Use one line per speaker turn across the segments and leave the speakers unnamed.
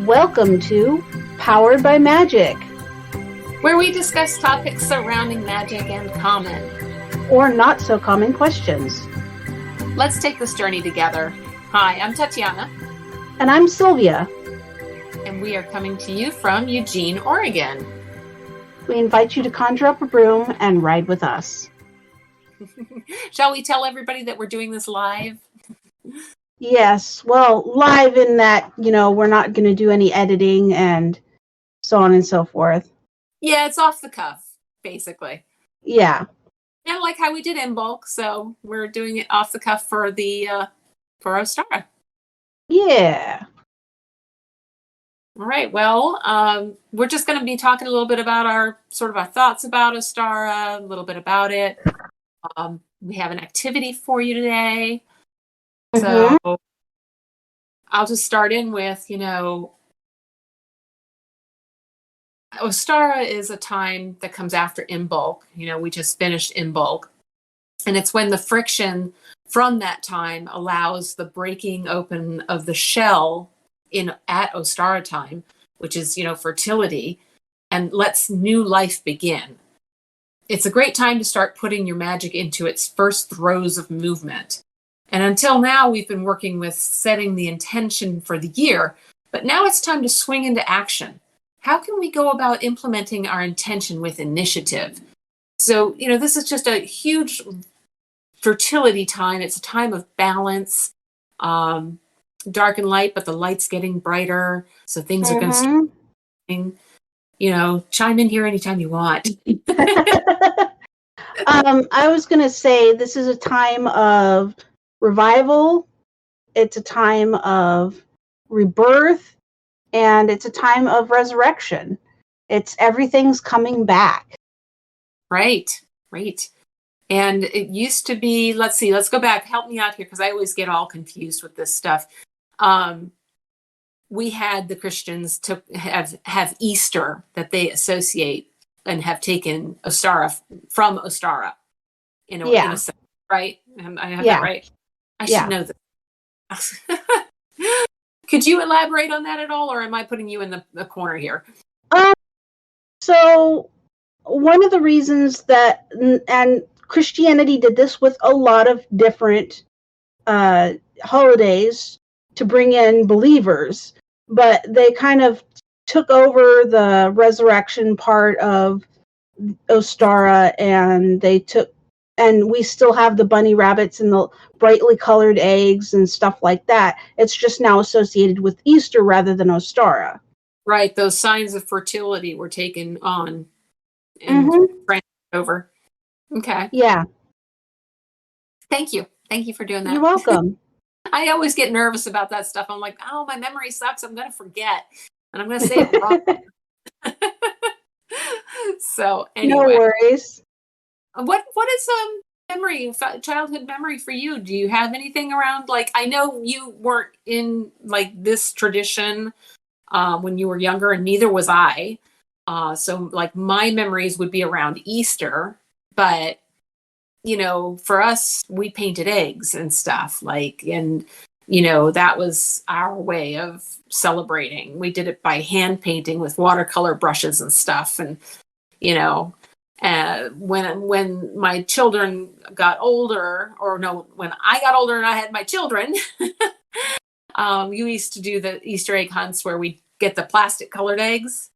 Welcome to Powered by Magic,
where we discuss topics surrounding magic and common
or not so common questions.
Let's take this journey together. Hi, I'm Tatjana.
And I'm Sylvia.
And we are coming to you from Eugene, Oregon.
We invite you to conjure up a broom and ride with us.
Shall we tell everybody that we're doing this live?
Yes, well, live in that, we're not going to do any editing and so on and so forth.
Yeah, it's off the cuff, basically.
Yeah.
And like how we did Imbolc, so we're doing it off the cuff for for Ostara.
Yeah.
All right, well, we're just going to be talking a little bit about our thoughts about Ostara, a little bit about it. We have an activity for you today. So I'll just start in with, Ostara is a time that comes after Imbolc. We just finished Imbolc. And it's when the friction from that time allows the breaking open of the shell at Ostara time, which is, fertility, and lets new life begin. It's a great time to start putting your magic into its first throes of movement. And until now, we've been working with setting the intention for the year, but now it's time to swing into action. How can we go about implementing our intention with initiative? So, this is just a huge fertility time. It's a time of balance, dark and light, but the light's getting brighter. So things are going to start, chime in here anytime you want.
I was going to say this is a time of revival, it's a time of rebirth, and it's a time of resurrection. It's everything's coming back. Right.
And it used to be, let's go back, help me out here, because I always get all confused with this stuff. We had the Christians to have Easter that they associate and have taken Ostara from Ostara in a sense, right? I have that right. I should know this. Could you elaborate on that at all, or am I putting you in the corner here?
So one of the reasons that, and Christianity did this with a lot of different holidays to bring in believers, but they kind of took over the resurrection part of Ostara, and we still have the bunny rabbits and the brightly colored eggs and stuff like that. It's just now associated with Easter rather than Ostara.
Right. Those signs of fertility were taken on and transferred over. Okay.
Yeah.
Thank you. Thank you for doing that.
You're welcome.
I always get nervous about that stuff. I'm like, oh, my memory sucks. I'm going to forget. And I'm going to say it wrong. So anyway.
No worries.
What is childhood memory for you? Do you have anything around, I know you weren't in this tradition when you were younger, and neither was I. So my memories would be around Easter, but for us, we painted eggs and stuff and that was our way of celebrating. We did it by hand painting with watercolor brushes and stuff. And, when my children got older, when I got older and I had my children, you used to do the Easter egg hunts where we get the plastic colored eggs,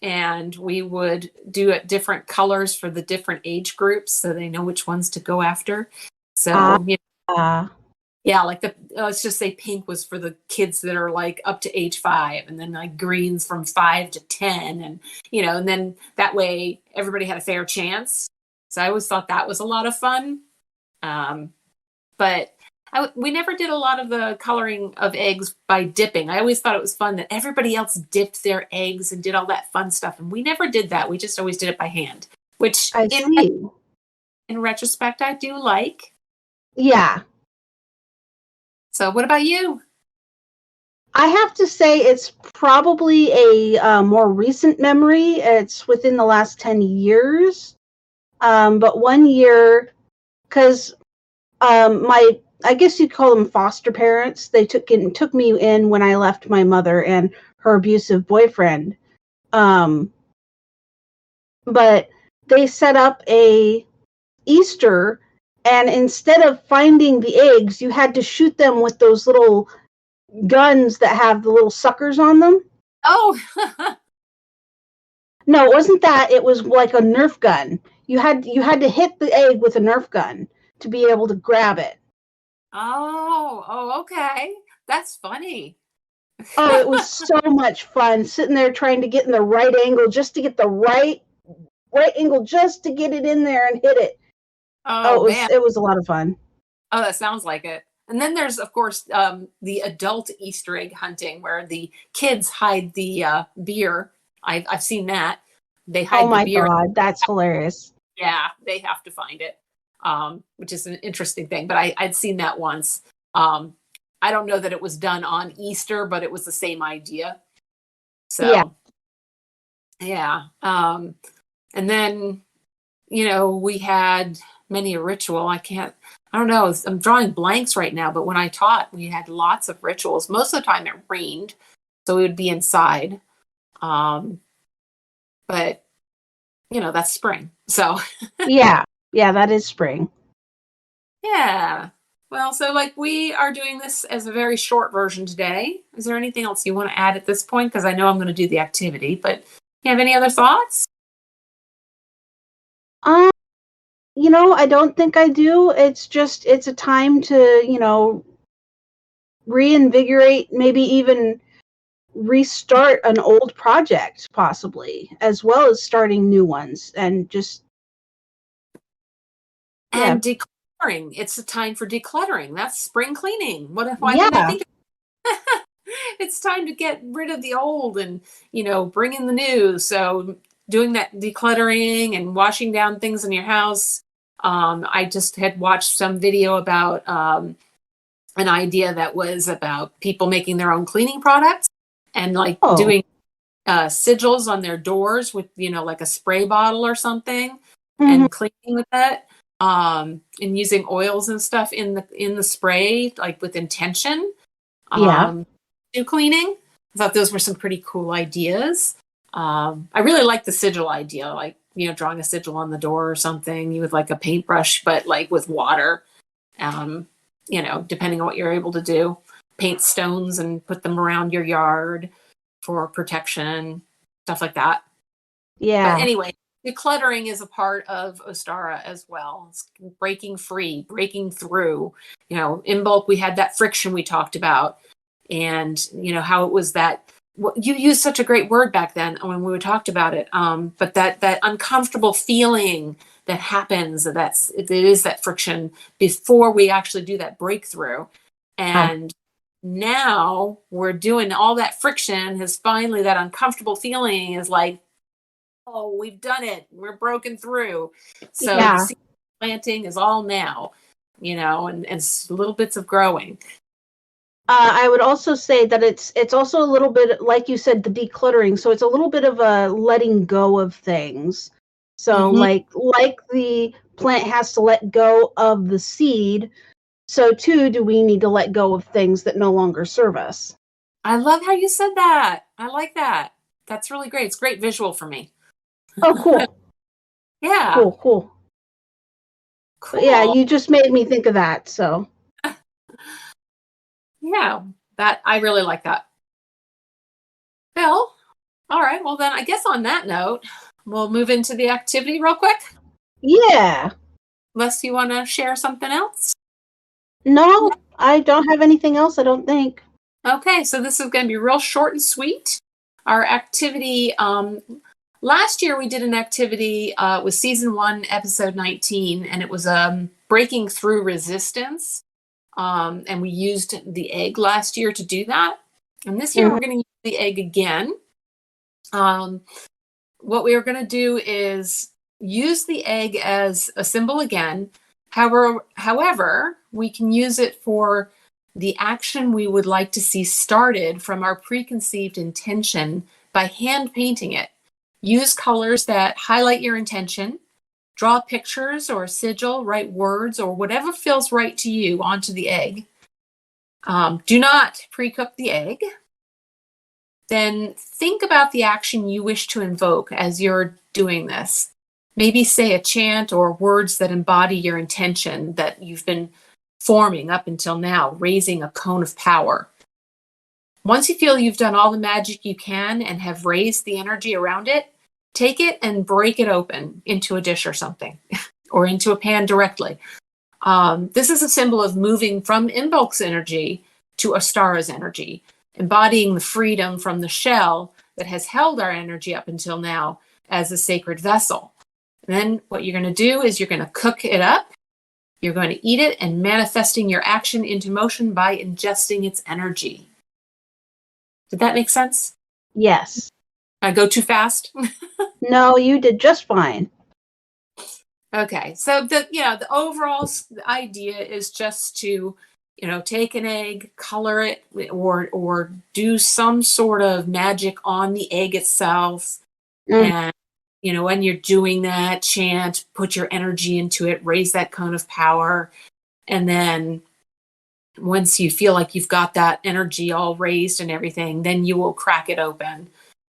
and we would do it different colors for the different age groups so they know which ones to go after. So, let's just say pink was for the kids that are up to age 5, and then greens from 5 to 10. And, and then that way everybody had a fair chance. So I always thought that was a lot of fun. But we never did a lot of the coloring of eggs by dipping. I always thought it was fun that everybody else dipped their eggs and did all that fun stuff. And we never did that. We just always did it by hand, which in retrospect, I do like.
Yeah.
So what about you?
I have to say it's probably a more recent memory. It's within the last 10 years. But one year, because I guess you'd call them foster parents, they took me in when I left my mother, and her abusive boyfriend. But they set up a Easter, and instead of finding the eggs, you had to shoot them with those little guns that have the little suckers on them.
Oh,
No, it wasn't that. It was like a Nerf gun. You had to hit the egg with a Nerf gun to be able to grab it.
oh, okay. That's funny.
Oh, it was so much fun sitting there trying to get in the right angle, just to get the right angle, just to get it in there and hit it.
Oh, man.
It was a lot of fun.
Oh, that sounds like it. And then there's, of course, the adult Easter egg hunting where the kids hide the beer. I've seen that. They hide the beer.
Oh my God, that's hilarious.
Yeah, they have to find it, which is an interesting thing. But I'd seen that once. I don't know that it was done on Easter, but it was the same idea. So, yeah. And then, we had many a ritual. I don't know. I'm drawing blanks right now, but when I taught, we had lots of rituals. Most of the time it rained, so we would be inside. But, that's spring. So,
yeah, that is spring.
Yeah. Well, so we are doing this as a very short version today. Is there anything else you want to add at this point? Because I know I'm going to do the activity, but you have any other thoughts?
I don't think I do. It's a time to, reinvigorate, maybe even restart an old project, possibly, as well as starting new ones, and just.
And decluttering. It's a time for decluttering. That's spring cleaning. Why didn't I think it's time to get rid of the old and, bring in the new. So doing that decluttering and washing down things in your house. I just had watched some video about an idea that was about people making their own cleaning products and doing sigils on their doors with, like a spray bottle or something, and cleaning with that. And using oils and stuff in the spray, with intention. Do cleaning. I thought those were some pretty cool ideas. I really like the sigil idea, drawing a sigil on the door or something with a paintbrush, but with water. Depending on what you're able to do, paint stones and put them around your yard for protection, stuff like that.
Yeah.
But anyway, decluttering is a part of Ostara as well. It's breaking free, breaking through. Imbolc, we had that friction we talked about, and how it was that you used such a great word back then when we talked about it. But that uncomfortable feeling that happens, it is that friction before we actually do that breakthrough. And now we're doing all that friction has finally, that uncomfortable feeling is oh, we've done it. We're broken through. So the seed planting is all now, and little bits of growing.
I would also say that it's also a little bit, like you said, the decluttering. So it's a little bit of a letting go of things. So like the plant has to let go of the seed, so too do we need to let go of things that no longer serve us.
I love how you said that. I like that. That's really great. It's a great visual for me.
Oh, cool.
Yeah.
Cool. But yeah, you just made me think of that, so.
Yeah, that I really like that. Well, all right. Well, then I guess on that note, we'll move into the activity real quick.
Yeah.
Unless you want to share something else?
No, I don't have anything else, I don't think.
Okay, so this is going to be real short and sweet. Our activity, last year we did an activity with season 1, episode 19, and it was breaking through resistance. And we used the egg last year to do that. And this year we're going to use the egg again. What we are going to do is use the egg as a symbol again. However, we can use it for the action we would like to see started from our preconceived intention by hand painting it. Use colors that highlight your intention. Draw pictures or a sigil, write words, or whatever feels right to you onto the egg. Do not pre-cook the egg. then think about the action you wish to invoke as you're doing this. Maybe say a chant or words that embody your intention that you've been forming up until now, raising a cone of power. Once you feel you've done all the magic you can and have raised the energy around it, take it and break it open into a dish or something, or into a pan directly. This is a symbol of moving from Imbolc's energy to Ostara's energy, embodying the freedom from the shell that has held our energy up until now as a sacred vessel. And then what you're going to do is you're going to cook it up, you're going to eat it, and manifesting your action into motion by ingesting its energy. Did that make sense?
Yes.
I go too fast?
No, you did just fine.
Okay, so the overall idea is just to, take an egg, color it, or do some sort of magic on the egg itself. And, when you're doing that, chant, put your energy into it, raise that cone of power. And then once you feel like you've got that energy all raised and everything, then you will crack it open.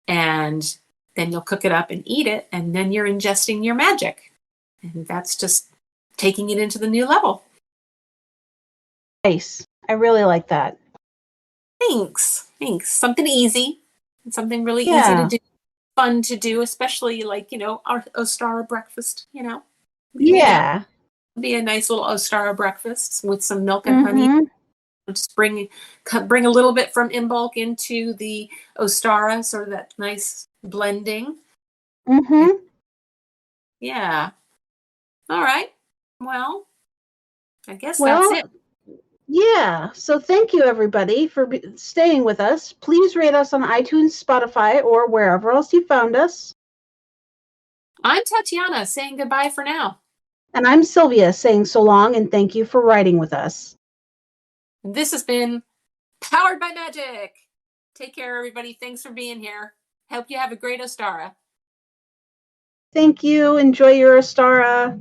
And then you'll cook it up and eat it. And then you're ingesting your magic. And that's just taking it into the new level.
Nice. I really like that.
Thanks. Something easy. Something really easy to do. Fun to do, especially like, our Ostara breakfast,
Yeah.
Be a nice little Ostara breakfast with some milk and honey. Just bring a little bit from Imbolc into the Ostara, sort of that nice blending. Yeah. All right. Well, I guess that's it.
Yeah. So thank you, everybody, for staying with us. Please rate us on iTunes, Spotify, or wherever else you found us.
I'm Tatjana, saying goodbye for now.
And I'm Sylvia, saying so long and thank you for writing with us.
And this has been Powered by Magic. Take care, everybody. Thanks for being here. Hope you have a great Ostara.
Thank you. Enjoy your Ostara.